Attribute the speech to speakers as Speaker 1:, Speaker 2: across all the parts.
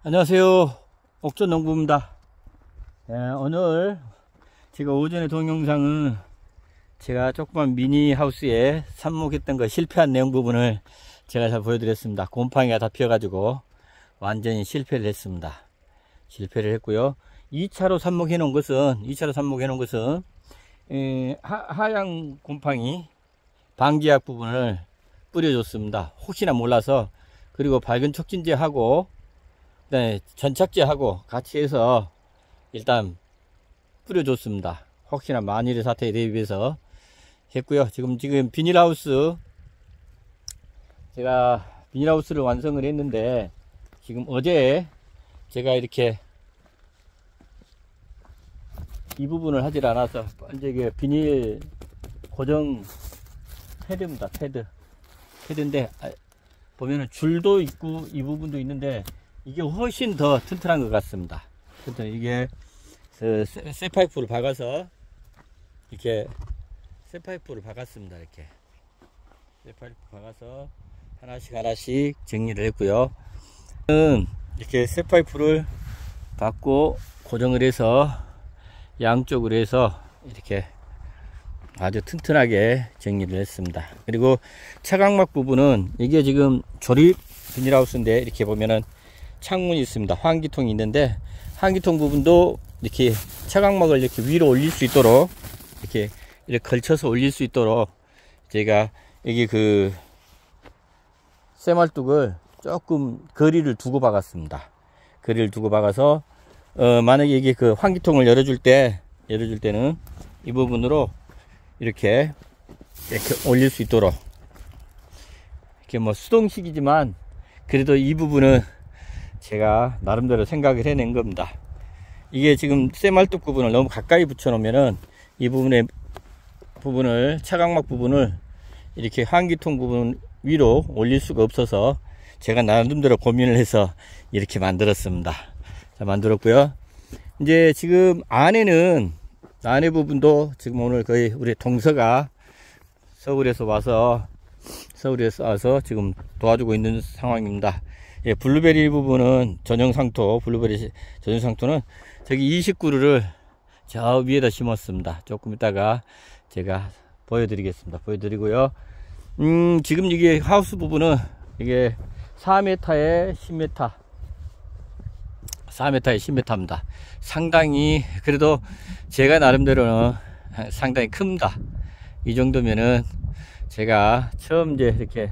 Speaker 1: 안녕하세요. 옥천농부입니다. 오늘 제가 오전에 동영상은 제가 조그만 미니 하우스에 삽목했던 거 실패한 내용 부분을 제가 잘 보여드렸습니다. 곰팡이가 다 피어가지고 완전히 실패를 했습니다. 실패를 했고요. 2차로 삽목해 놓은 것은 하양 곰팡이 방지약 부분을 뿌려줬습니다. 혹시나 몰라서. 그리고 밝은 촉진제하고 네, 전착제하고 같이 해서 일단 뿌려줬습니다. 혹시나 만일의 사태에 대비해서 했고요. 지금 비닐하우스, 제가 비닐하우스를 완성을 했는데, 지금 어제 제가 이렇게 이 부분을 하질 않아서 이제 이게 비닐 고정 패드입니다. 패드인데 보면은 줄도 있고 이 부분도 있는데 이게 훨씬 더 튼튼한 것 같습니다. 이게 쇠파이프를 박아서 이렇게 쇠파이프를 박았습니다. 이렇게 쇠파이프 박아서 하나씩 정리를 했고요. 이렇게 쇠파이프를 박고 고정을 해서 양쪽으로 해서 이렇게 아주 튼튼하게 정리를 했습니다. 그리고 차각막 부분은 이게 지금 조립 비닐하우스인데 이렇게 보면은 창문이 있습니다. 환기통이 있는데 환기통 부분도 이렇게 차각막을 이렇게 위로 올릴 수 있도록 이렇게 걸쳐서 올릴 수 있도록 제가 여기 그 쇠말뚝을 조금 거리를 두고 박았습니다. 거리를 두고 박아서 만약에 이게 그 환기통을 열어줄 때는 이 부분으로 이렇게 올릴 수 있도록 이렇게 뭐 수동식이지만 그래도 이 부분은 제가 나름대로 생각을 해낸 겁니다. 이게 지금 쇠말뚝 부분을 너무 가까이 붙여 놓으면은 이 부분을 차각막 부분을 이렇게 환기통 부분 위로 올릴 수가 없어서 제가 나름대로 고민을 해서 이렇게 만들었습니다. 자, 만들었고요. 이제 지금 안에 부분도 지금 오늘 거의 우리 동서가 서울에서 와서 지금 도와주고 있는 상황입니다. 예, 블루베리 부분은 블루베리 전용상토는 저기 29그루를 저 위에다 심었습니다. 조금 이따가 제가 보여드리고요. 지금 이게 하우스 부분은 이게 4m에 10m, 4m에 10m입니다. 상당히, 그래도 제가 나름대로는 상당히 큽니다. 이 정도면은 제가 처음 이제 이렇게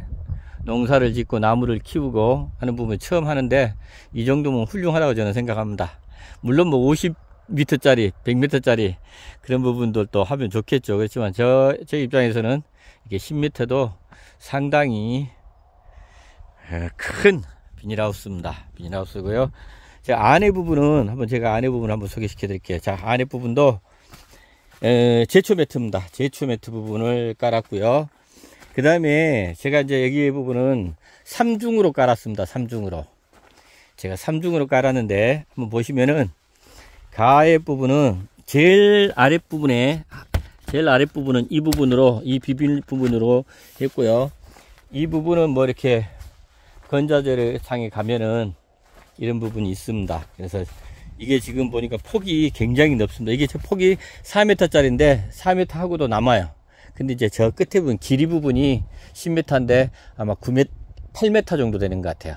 Speaker 1: 농사를 짓고 나무를 키우고 하는 부분 처음 하는데 이 정도면 훌륭하다고 저는 생각합니다. 물론 뭐 50m짜리 100m짜리 그런 부분들도 하면 좋겠죠. 그렇지만 제 입장에서는 이게 10m도 상당히 큰 비닐하우스입니다. 비닐하우스고요. 제가 안에 부분은 한번 소개시켜 드릴게요. 자, 안에 부분도 제초 매트입니다. 제초 매트 부분을 깔았고요. 그 다음에 제가 이제 여기 부분은 3중으로 깔았습니다. 3중으로. 제가 3중으로 깔았는데 한번 보시면은 가해 부분은 제일 아랫부분은 이 부분으로, 이 비닐 부분으로 했고요. 이 부분은 뭐 이렇게 건자재 상에 가면은 이런 부분이 있습니다. 그래서 이게 지금 보니까 폭이 굉장히 넓습니다. 이게 폭이 4m짜리인데 4m 하고도 남아요. 근데 이제 저 끝에 부분, 길이 부분이 10m인데 아마 8m 정도 되는 것 같아요.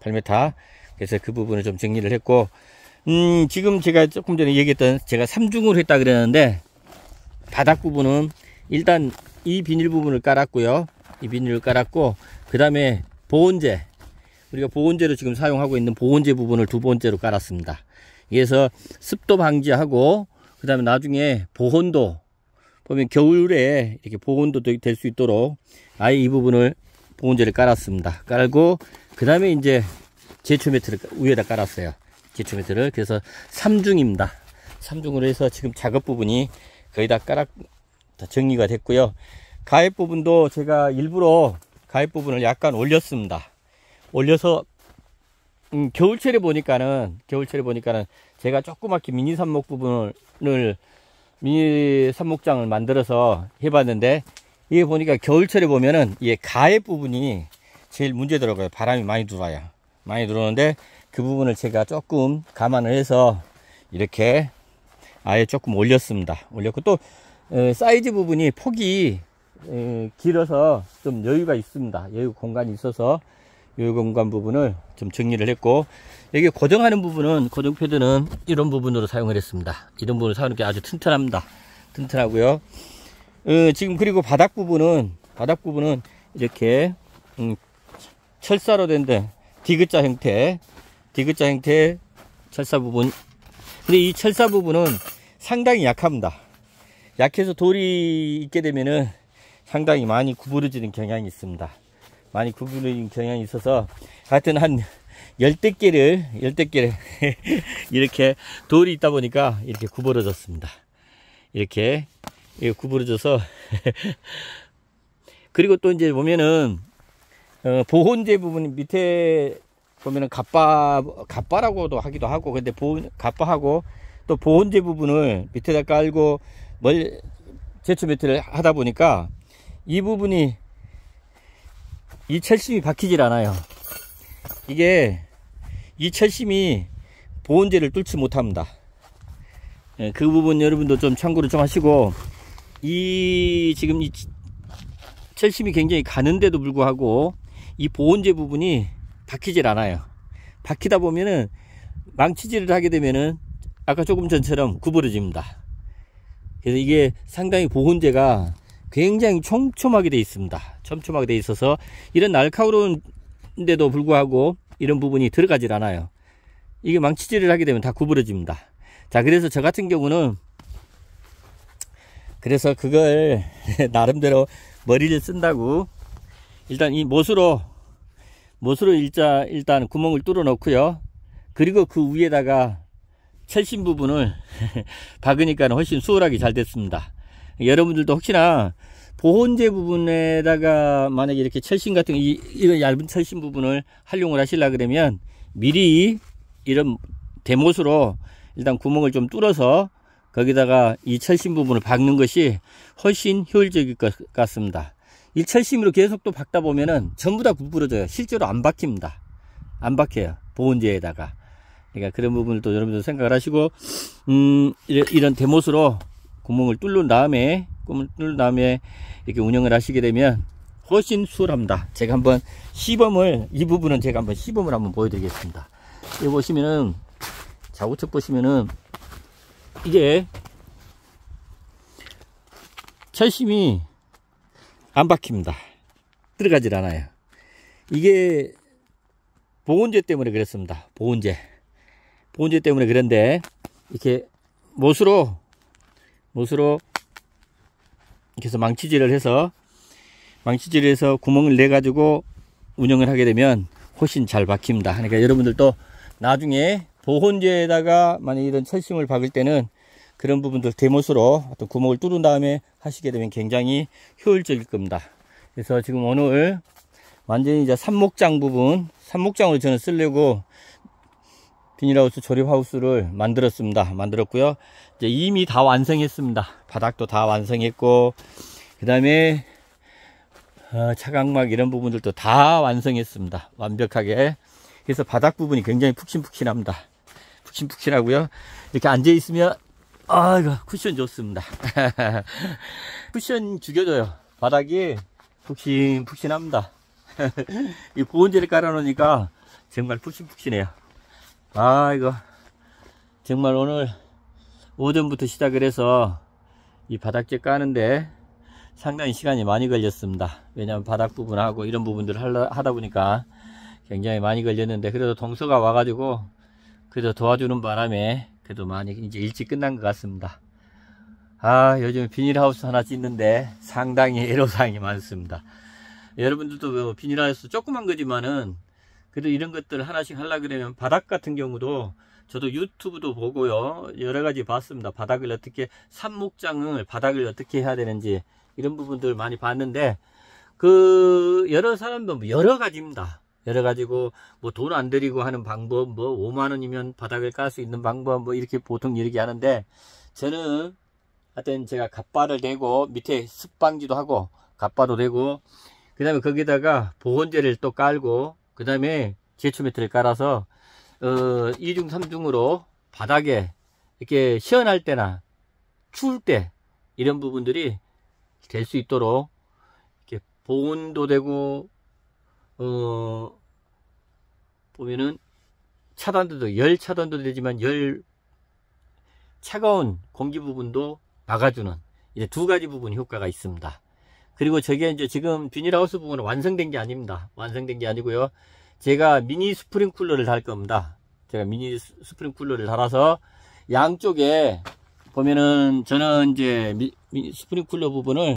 Speaker 1: 8m. 그래서 그 부분을 좀 정리를 했고, 지금 제가 조금 전에 얘기했던 제가 3중으로 했다 그랬는데, 바닥 부분은 일단 이 비닐 부분을 깔았고요. 이 비닐을 깔았고, 그 다음에 보온재. 우리가 보온재로 지금 사용하고 있는 보온재 부분을 두 번째로 깔았습니다. 그래서 습도 방지하고, 그 다음에 나중에 보온도, 보면 겨울에 이렇게 보온도 될 수 있도록 아예 이 부분을 보온재를 깔았습니다. 깔고 그 다음에 이제 제초 매트를 위에다 깔았어요. 제초 매트를. 그래서 3중입니다. 3중으로 해서 지금 작업 부분이 거의 다 정리가 됐고요. 가입 부분도 제가 일부러 가입 부분을 약간 올렸습니다. 올려서 겨울철에 보니까는 제가 조그맣게 미니 삽목 부분을 미니 삽목장을 만들어서 해봤는데, 이게 보니까 겨울철에 보면은 이 가해 부분이 제일 문제더라고요. 바람이 많이 들어와요. 많이 들어오는데 그 부분을 제가 조금 감안을 해서 이렇게 아예 조금 올렸습니다. 올렸고 또 사이즈 부분이 폭이 길어서 좀 여유가 있습니다. 여유 공간이 있어서 여유 공간 부분을 좀 정리를 했고, 여기 고정하는 부분은, 고정 패드는 이런 부분으로 사용을 했습니다. 이런 부분을 사용하는 게 아주 튼튼합니다. 튼튼하고요. 지금 그리고 바닥 부분은 이렇게 철사로 된 디귿자 형태 철사 부분. 근데 이 철사 부분은 상당히 약합니다. 약해서 돌이 있게 되면은 상당히 많이 구부러지는 경향이 있습니다. 많이 구부러지는 경향이 있어서 하여튼 한 10대 개를 이렇게 돌이 있다 보니까 이렇게 구부러졌습니다. 이렇게 구부러져서 그리고 또 이제 보면은 보온재 부분 밑에 보면은 갑바라고도 하기도 하고, 근데 갑바하고 또 보온재 부분을 밑에다 깔고 제초 매트를 하다 보니까 이 부분이, 이 철심이 박히질 않아요. 이게 이 철심이 보온재를 뚫지 못합니다. 그 부분 여러분도 좀 참고를 좀 하시고, 지금 이 철심이 굉장히 가는데도 불구하고 이 보온재 부분이 박히질 않아요. 박히다 보면은 망치질을 하게 되면은 아까 조금 전처럼 구부러집니다. 그래서 이게 상당히 보온재가 굉장히 촘촘하게 되어 있습니다. 촘촘하게 되어 있어서 이런 날카로운데도 불구하고 이런 부분이 들어가질 않아요. 이게 망치질을 하게 되면 다 구부러집니다. 자, 그래서 저 같은 경우는 그래서 그걸 나름대로 머리를 쓴다고 일단 이 못으로 일단 구멍을 뚫어 놓고요. 그리고 그 위에다가 철심 부분을 박으니까 훨씬 수월하게 잘 됐습니다. 여러분들도 혹시나 보온재 부분에다가 만약에 이렇게 철심 같은 이런 얇은 철심 부분을 활용을 하시려 그러면 미리 이런 대못으로 일단 구멍을 좀 뚫어서 거기다가 이 철심 부분을 박는 것이 훨씬 효율적일 것 같습니다. 이 철심으로 계속 또 박다 보면은 전부 다 구부러져요. 실제로 안 박힙니다. 안 박혀요. 보온재에다가. 그러니까 그런 부분을 또 여러분들 생각을 하시고, 이런 대못으로 구멍을 뚫는 다음에 이렇게 운영을 하시게 되면 훨씬 수월합니다. 제가 한번 이 부분은 제가 한번 시범을 한번 보여드리겠습니다. 여기 보시면은, 자, 우측 보시면은, 이게 철심이 안 박힙니다. 들어가질 않아요. 이게 보온재 때문에 그랬습니다. 보온재 때문에 그런데 이렇게 못으로 이렇게 해서 망치질을 해서 구멍을 내 가지고 운영을 하게 되면 훨씬 잘 박힙니다. 그러니까 여러분들도 나중에 보온재에다가 만약 이런 철심을 박을 때는 그런 부분들 대못으로 어떤 구멍을 뚫은 다음에 하시게 되면 굉장히 효율적일 겁니다. 그래서 지금 오늘 완전히 이제 삽목장으로 저는 쓰려고 비닐하우스 조립하우스를 만들었고요. 이제 이미 다 완성했습니다. 바닥도 다 완성했고, 그 다음에 차광막 이런 부분들도 다 완성했습니다. 완벽하게. 그래서 바닥 부분이 굉장히 푹신푹신합니다. 푹신푹신하고요. 이렇게 앉아 있으면 이거 쿠션 좋습니다. 쿠션 죽여줘요. 바닥이 푹신푹신합니다. 이 보온재를 깔아놓으니까 정말 푹신푹신해요. 이거 정말 오늘 오전부터 시작을 해서 이 바닥재 까는데 상당히 시간이 많이 걸렸습니다. 왜냐하면 바닥 부분하고 이런 부분들을 하다 보니까 굉장히 많이 걸렸는데, 그래도 동서가 와가지고 그래도 도와주는 바람에 그래도 많이 이제 일찍 끝난 것 같습니다. 요즘 비닐하우스 하나 짓는데 상당히 애로사항이 많습니다. 여러분들도 비닐하우스 조그만 거지만은 그래도 이런 것들 하나씩 하려고 그러면, 바닥 같은 경우도 저도 유튜브도 보고요, 여러 가지 봤습니다. 바닥을 어떻게 해야 되는지 이런 부분들 많이 봤는데, 여러 사람도 여러 가지입니다. 여러 가지고 돈 안 들이고 하는 방법, 5만원이면 바닥을 깔 수 있는 방법, 이렇게 보통 얘기하는데, 저는 하여튼 제가 갑바를 대고 밑에 습방지도 하고 갑바도 대고, 그 다음에 거기다가 보온재를 또 깔고, 그 다음에 제초 매트를 깔아서 2중 3중으로 바닥에 이렇게 시원할 때나 추울 때 이런 부분들이 될 수 있도록 이렇게 보온도 되고 보면은 차단도 열 차단도 되지만 열 차가운 공기 부분도 막아주는 이제 두 가지 부분 효과가 있습니다. 그리고 저게 이제 지금 비닐하우스 부분은 완성된 게 아닙니다. 완성된 게 아니고요. 제가 미니 스프링 쿨러를 달 겁니다. 제가 미니 스프링 쿨러를 달아서 양쪽에 보면은 저는 이제 스프링 쿨러 부분을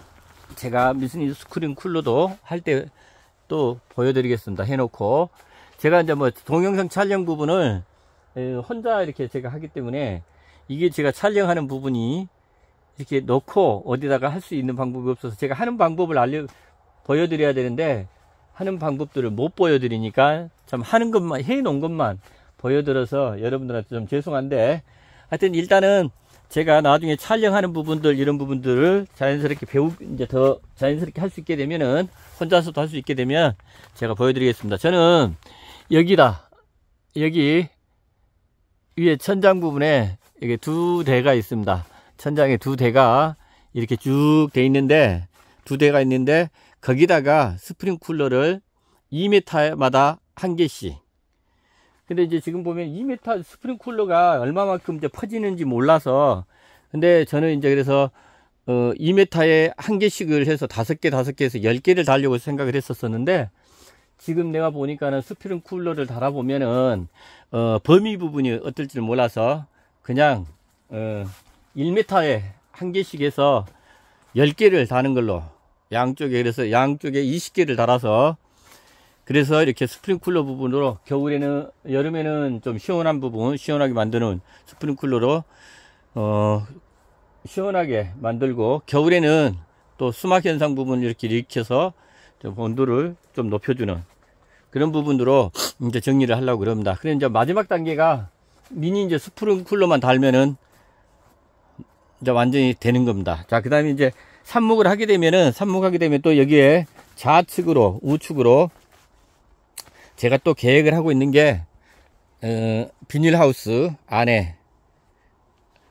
Speaker 1: 제가 미니 스프링 쿨러도 할 때 또 보여드리겠습니다. 해놓고 제가 이제 뭐 동영상 촬영 부분을 혼자 이렇게 제가 하기 때문에 이게 제가 촬영하는 부분이 이렇게 넣고 어디다가 할 수 있는 방법이 없어서 제가 하는 방법을 보여드려야 되는데 하는 방법들을 못 보여드리니까 참 하는 것만 해 놓은 것만 보여드려서 여러분들한테 좀 죄송한데 하여튼 일단은 제가 나중에 촬영하는 부분들 이런 부분들을 자연스럽게 이제 더 자연스럽게 할 수 있게 되면은 혼자서도 할 수 있게 되면 제가 보여드리겠습니다. 저는 여기 위에 천장 부분에 이게 두 대가 있습니다. 천장에 두 대가 이렇게 쭉 돼 있는데 두 대가 있는데 거기다가 스프링 쿨러를 2m마다 한 개씩. 근데 이제 지금 보면 2m 스프링 쿨러가 얼마만큼 이제 퍼지는지 몰라서 근데 저는 이제 그래서 2m에 한 개씩을 해서 5개 해서 10개를 달려고 생각을 했었는데 지금 내가 보니까는 스프링 쿨러를 달아보면은 범위 부분이 어떨지는 몰라서 그냥 1m에 한 개씩 해서 10개를 다는 걸로 양쪽에 그래서 양쪽에 20개를 달아서 그래서 이렇게 스프링 쿨러 부분으로 겨울에는 여름에는 좀 시원한 부분 시원하게 만드는 스프링 쿨러로 시원하게 만들고 겨울에는 또 수막 현상 부분을 이렇게 일으켜서 좀 온도를 좀 높여주는 그런 부분으로 이제 정리를 하려고 그럽니다. 그래 이제 마지막 단계가 미니 이제 스프링 쿨러만 달면은 이제 완전히 되는 겁니다. 자, 그 다음에 이제 삽목을 하게 되면은 또 여기에 좌측으로 우측으로 제가 또 계획을 하고 있는 게 비닐하우스 안에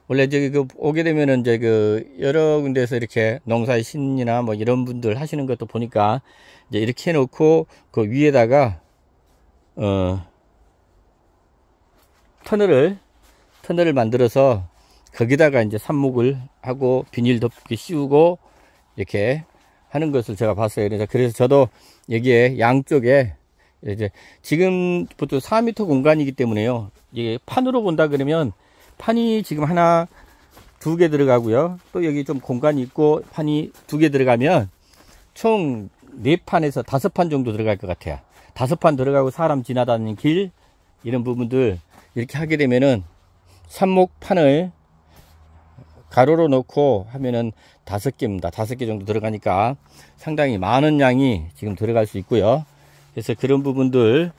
Speaker 1: 원래 저기 오게 되면은 이제 여러 군데에서 이렇게 농사의 신이나 뭐 이런 분들 하시는 것도 보니까 이제 이렇게 해놓고 그 위에다가 터널을 만들어서 거기다가 이제 삽목을 하고 비닐 덮개 씌우고 이렇게 하는 것을 제가 봤어요. 그래서 저도 여기에 양쪽에 이제 지금부터 4m 공간이기 때문에요. 이게 판으로 본다 그러면 판이 지금 하나, 두 개 들어가고요. 또 여기 좀 공간이 있고 판이 2개 들어가면 총 4판에서 5판 정도 들어갈 것 같아요. 5판 들어가고 사람 지나다니는 길 이런 부분들 이렇게 하게 되면은 삽목판을 가로로 놓고 하면은 5개입니다. 5개 정도 들어가니까 상당히 많은 양이 지금 들어갈 수 있고요. 그래서 그런 부분들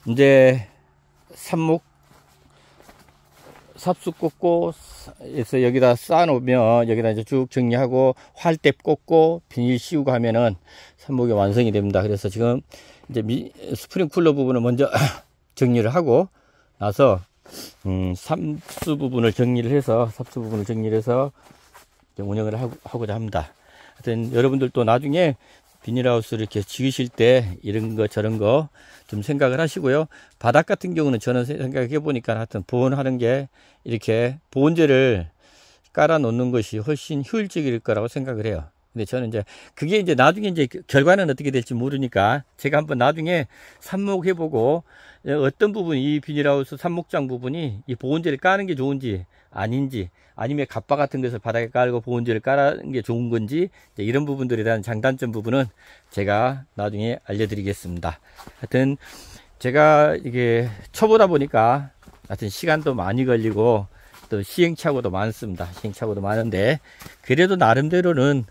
Speaker 1: 이제 삽수 꽂고 해서 여기다 쌓아 놓으면 여기다 이제 쭉 정리하고 활대 꽂고 비닐 씌우고 하면은 삽목이 완성이 됩니다. 그래서 지금 이제 스프링 쿨러 부분을 먼저 정리를 하고 나서 삽수 부분을 정리를 해서 운영을 하고자 합니다. 하여튼 여러분들도 나중에 비닐하우스를 이렇게 지으실 때 이런 거 저런 거 좀 생각을 하시고요. 바닥 같은 경우는 저는 생각해 보니까 하여튼 보온하는 게 이렇게 보온재를 깔아 놓는 것이 훨씬 효율적일 거라고 생각을 해요. 근데 저는 이제 그게 이제 나중에 이제 결과는 어떻게 될지 모르니까 제가 한번 나중에 삽목해 보고 어떤 부분 이 비닐하우스 삽목장 부분이 이 보온재를 까는 게 좋은지 아닌지 아니면 갑바 같은 것을 바닥에 깔고 보온재를 깔는 게 좋은 건지 이런 부분들에 대한 장단점 부분은 제가 나중에 알려드리겠습니다. 하여튼 제가 이게 초보다 보니까 하여튼 시간도 많이 걸리고 또 시행착오도 많습니다. 시행착오도 많은데 그래도 나름대로는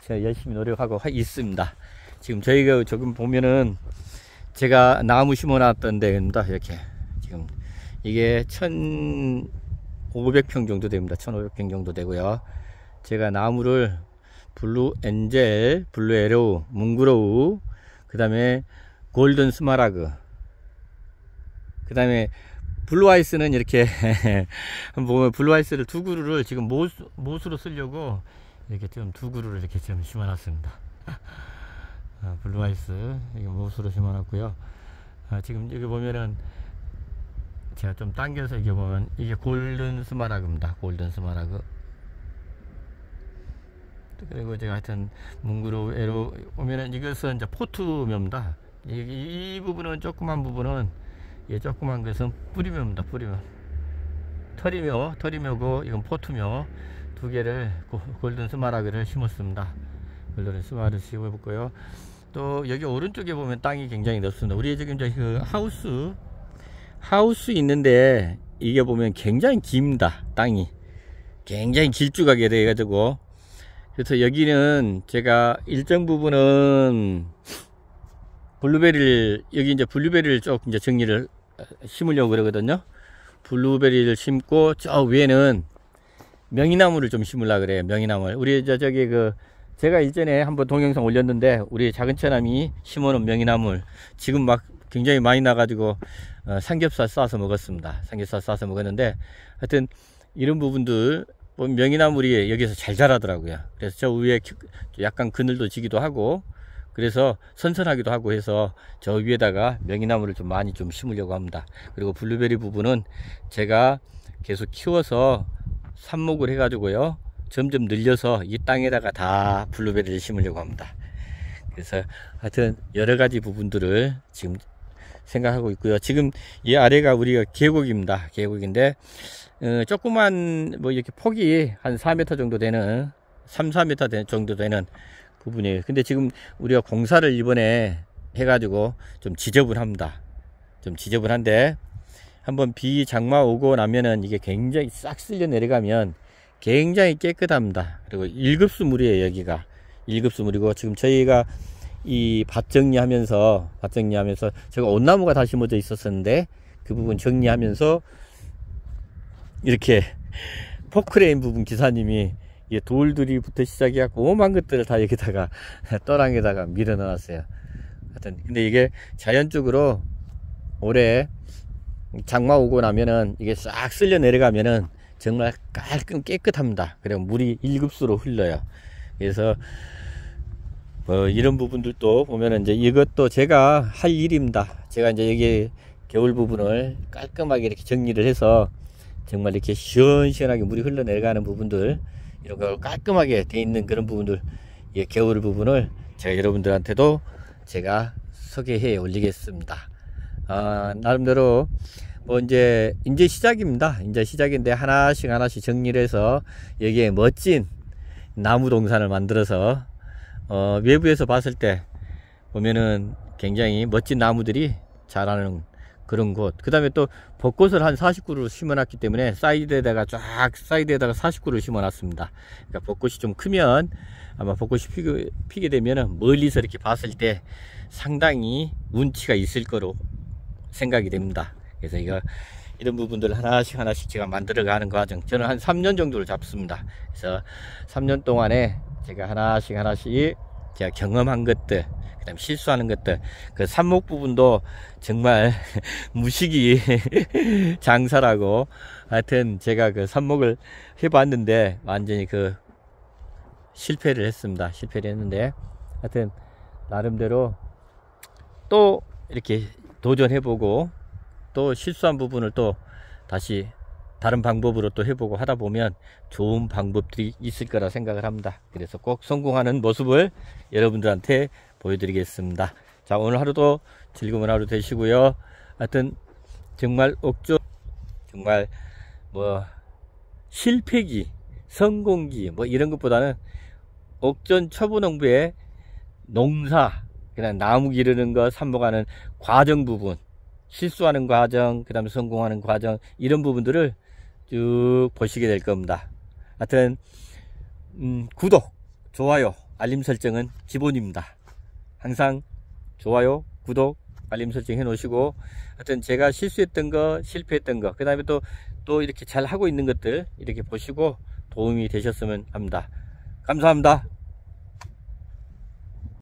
Speaker 1: 제가 열심히 노력하고 있습니다. 지금 저희가 조금 보면은 제가 나무 심어 놨던 데입니다. 이렇게 지금 이게 1500평 정도 됩니다. 1500평 정도 되고요. 제가 나무를 블루 엔젤, 블루 에로우, 뭉그로우, 그 다음에 골든 스마라그, 그 다음에 블루아이스는 이렇게 한번 보면 블루아이스를 두 그루를 지금 못으로 쓰려고 이렇게 좀 두 그루를 이렇게 좀 심어놨습니다. 블루아이스 이게 못으로 심어놨고요. 지금 여기 보면은 제가 좀 당겨서 이게 보면 이게 골든 스마라그입니다. 골든 스마라그. 그리고 제가 하여튼 뭉그로 에로 보면은 이것은 이제 포트묘입니다. 이 부분은 조그만 부분은 조그만 것은 뿌리묘입니다. 뿌리묘. 털이묘고 이건 포트묘. 두 개를 골든 스마라그를 심었습니다. 골든 스마라그를 심어볼고요. 또 여기 오른쪽에 보면 땅이 굉장히 넓습니다. 우리 지금 이제 그 하우스 있는데 이게 보면 굉장히 깁니다. 땅이 굉장히 길쭉하게 돼 가지고, 그래서 여기는 제가 일정 부분은 블루베리를 여기 이제 블루베리를 쭉 이제 정리를 심으려고 그러거든요. 블루베리를 심고 저 위에는 명이나무를 좀 심으려고 그래요. 명이나무를 우리 저기 그 제가 일전에 한번 동영상 올렸는데 우리 작은 처남이 심어놓은 명이나물 지금 막 굉장히 많이 나가지고 삼겹살 싸서 먹었습니다. 삼겹살 싸서 먹었는데 하여튼 이런 부분들 명이나물이 여기서 잘 자라더라고요. 그래서 저 위에 약간 그늘도 지기도 하고 그래서 선선하기도 하고 해서 저 위에다가 명이나물을 좀 많이 좀 심으려고 합니다. 그리고 블루베리 부분은 제가 계속 키워서 삽목을 해 가지고요 점점 늘려서 이 땅에다가 다 블루베리를 심으려고 합니다. 그래서 하여튼 여러가지 부분들을 지금 생각하고 있고요. 지금 이 아래가 우리가 계곡입니다. 계곡인데 조그만 뭐 이렇게 폭이 한 4m 정도 되는 3-4m 정도 되는 부분이에요. 근데 지금 우리가 공사를 이번에 해가지고 좀 지저분합니다. 좀 지저분한데 한번 비 장마 오고 나면은 이게 굉장히 싹 쓸려 내려가면 굉장히 깨끗합니다. 그리고 1급수 물이에요. 여기가 1급수 물이고 지금 저희가 이 밭 정리하면서 제가 온나무가 다 심어져 있었는데 그 부분 정리하면서 이렇게 포크레인 부분 기사님이 돌들이부터 시작해갖고 오만 것들을 다 여기다가 떠랑에다가 밀어 넣었어요. 하여튼 근데 이게 자연적으로 올해 장마 오고 나면은 이게 싹 쓸려 내려가면은 정말 깔끔 깨끗합니다. 그리고 물이 1급수로 흘러요. 그래서 이런 부분들도 보면은 이제 이것도 제가 할 일입니다. 제가 이제 여기 겨울 부분을 깔끔하게 이렇게 정리를 해서 정말 이렇게 시원시원하게 물이 흘러내려가는 부분들 이런 걸 깔끔하게 돼 있는 그런 부분들 겨울 부분을 제가 여러분들한테도 제가 소개해 올리겠습니다. 나름대로 뭐 이제 시작입니다. 이제 시작인데 하나씩 정리를 해서 여기에 멋진 나무 동산을 만들어서 외부에서 봤을 때 보면은 굉장히 멋진 나무들이 자라는 그런 곳. 그 다음에 또 벚꽃을 한 40그루 심어놨기 때문에 사이드에다가 40그루 심어놨습니다. 그러니까 벚꽃이 좀 크면 아마 벚꽃이 피게 되면은 멀리서 이렇게 봤을 때 상당히 운치가 있을 거로 생각이 됩니다. 그래서 이런 부분들 하나씩 제가 만들어가는 과정, 저는 한 3년 정도를 잡습니다. 그래서 3년 동안에 제가 하나씩 제가 경험한 것들, 그 다음에 실수하는 것들, 그 삽목 부분도 정말 무식이 장사라고, 하여튼 제가 그 삽목을 해봤는데 완전히 실패를 했습니다. 실패를 했는데 하여튼 나름대로 또 이렇게 도전해보고 또 실수한 부분을 또 다시 다른 방법으로 또 해보고 하다 보면 좋은 방법들이 있을 거라 생각을 합니다. 그래서 꼭 성공하는 모습을 여러분들한테 보여드리겠습니다. 자, 오늘 하루도 즐거운 하루 되시고요. 하여튼 정말 정말 뭐 실패기, 성공기 뭐 이런 것보다는 옥전 초보농부의 농사, 그냥 나무 기르는 거, 삽목하는 과정 부분, 실수하는 과정, 그 다음에 성공하는 과정, 이런 부분들을 쭉 보시게 될 겁니다. 하여튼 구독, 좋아요, 알림 설정은 기본입니다. 항상 좋아요, 구독, 알림 설정 해 놓으시고, 하여튼 제가 실수했던 거, 실패했던 거, 그 다음에 또 이렇게 잘 하고 있는 것들 이렇게 보시고 도움이 되셨으면 합니다. 감사합니다.